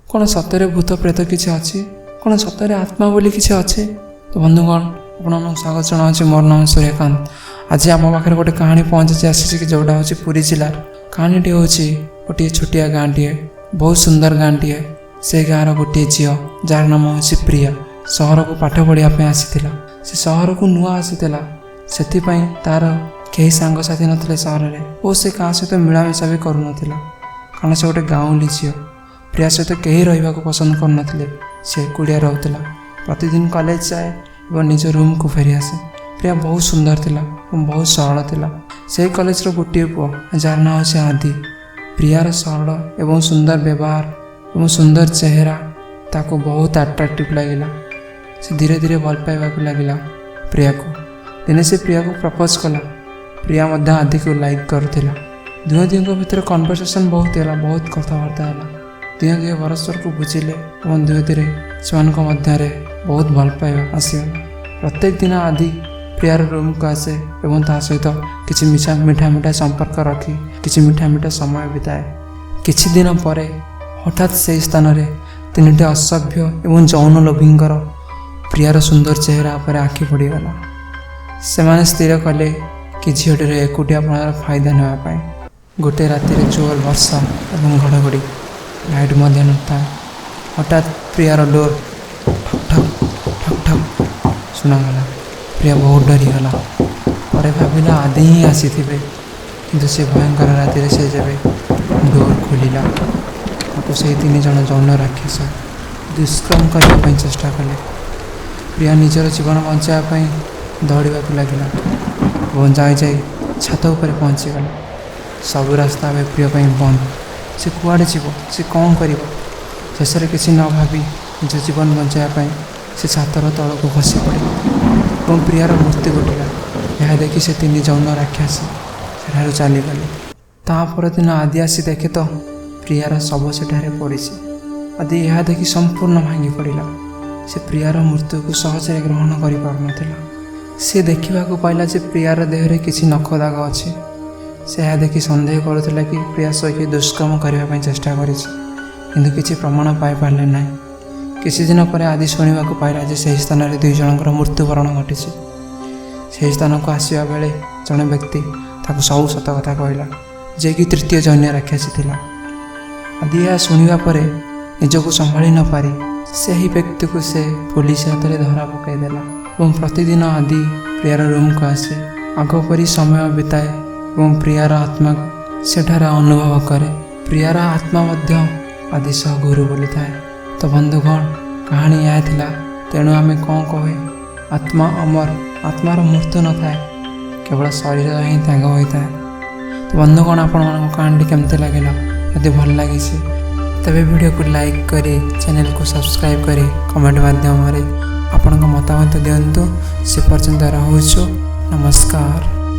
कौन सतरे भूत प्रेत किसी अच्छी कौन सतरे आत्मा बोली किसी अच्छे। तो बंधुगण आपको स्वागत जनावि मोर नाम सूर्यकांत। आज आम पाखे गोटे कहानी पहुँची आसी जोटा हूँ पुरी जिलार कहानीटी हूँ गोटे छोटिया गाँटीए बहुत सुंदर गाँटीए। से गाँव गोटे झील जार नाम हूँ प्रिया सहर को पाठ पढ़ापी आसीला। से सहर को नुआ आसीला से तार कई सांगसाथी नथिले सहर में और से क्या सहित मिलामिशा भी करूना कारण से गोटे गाँवली झील प्रिया सहित कहीं रहा पसंद कर से एकुड़िया रोला। प्रतिदिन कॉलेज जाए और निज रूम को फेरी आसे। प्रिया बहुत सुंदर थिला और बहुत सरल थिला। से कॉलेज गोटे पुओ जार ना हूँ आदि। प्रियार सरल एवं सुंदर व्यवहार और सुंदर चेहरा ताको बहुत अट्राक्टिव लगिला। से धीरे धीरे भल पाइबा लगिला प्रिया को। दिने से प्रिया को प्रपोज कला। प्रिया मध्य आदि को लाइक करुला। दुह दुह भितर कन्वर्सेशन बहुत है बहुत कथबार्ता है। दुह दुह परस्पर को बुझिले और धीरे धीरे से मध्य बहुत भल पाइबा आसीगला। प्रत्येक दिन आदि प्रियार रूम को आसे और ता सहित किसी मीठा मीठा संपर्क रखी किसी मीठा मीठा समय बिताए। किछि दिन पर हठात से स्थान में तीन असभ्य एवं जौन लोभींकर प्रियार सुंदर चेहरा पर आखि पड़गला। से स्थिर कले कि झीटर एकुटियापणार फायदा नापी गोटे राति जोर वर्षा और घड़घड़ी लाइट न था। हठात प्रियार डोर ठक ठक ठक ठक शुणागला। प्रिया बहुत डरीगला। पर भाविला आदि ही आसी किंतु से भयंकर राति से जब डोर खोलिला तो से तीन जन जौन राक्षस दुष्कर्म करने चेष्टा कले। प्रिया निजर जीवन बचाई दौड़ा लगिला और जाई जाई छात उपर पहुँचीगला। सब रास्ता में प्रिय बंद। से कुआड़े जीव से कौन कर शेष किसी न भावी निज जीवन बचाई से छातर तल को खसी पड़े और प्रियार मूर्ति घटिला। यह देखी से तीन जौन राक्षस से चलीगले। तापर दिन आदि आसी देखे तो प्रियार शव सेठारे पड़ी। आदि यह देखी संपूर्ण भांगी पड़ा। से प्रियार मृत्यु को सहज ग्रहण कर से देखा पाइला जे प्रियार देहरे किसी नख दाग अच्छे। से यह देखी सन्देह करुला कि प्रिया सहित दुष्कर्म करने चेष्टा किंतु किसी प्रमाण पाइपारे ना। किसी दिन पर आदि शुणा पाइला जे से स्थान में दुई जनकर मृत्युवरण घटी। से स्थान को आसवा बेले जड़े व्यक्ति ताको सब सत कथा कहला जे कि तृतीय जन्य राक्षसी थिला। आदि यह शुणा पर निजको संभाली न पारी से ही व्यक्ति को से पुलिस हाथ में धरा पकईदेला और प्रतिदिन आदि प्रियार रूम को आसे आगपरी समय बिताए और प्रियार आत्मा सेठार अनुभव करे। प्रियार आत्मा आदि सह गुरु बोली थाए। तो बंधुगण कहानी यह थिला। तेणु आम कौन कहे आत्मा अमर आत्मार मृत्यु न थाए केवल शरीर ही त्याग होता है। तो बंधुगण आपण कहानी केमती लगे यदि भल लगी तेरे वीडियो को लाइक करी चैनल को सब्सक्राइब करी कमेंट माध्यम आपण मतामत दिंतु। से पर्यंत रहूँ नमस्कार।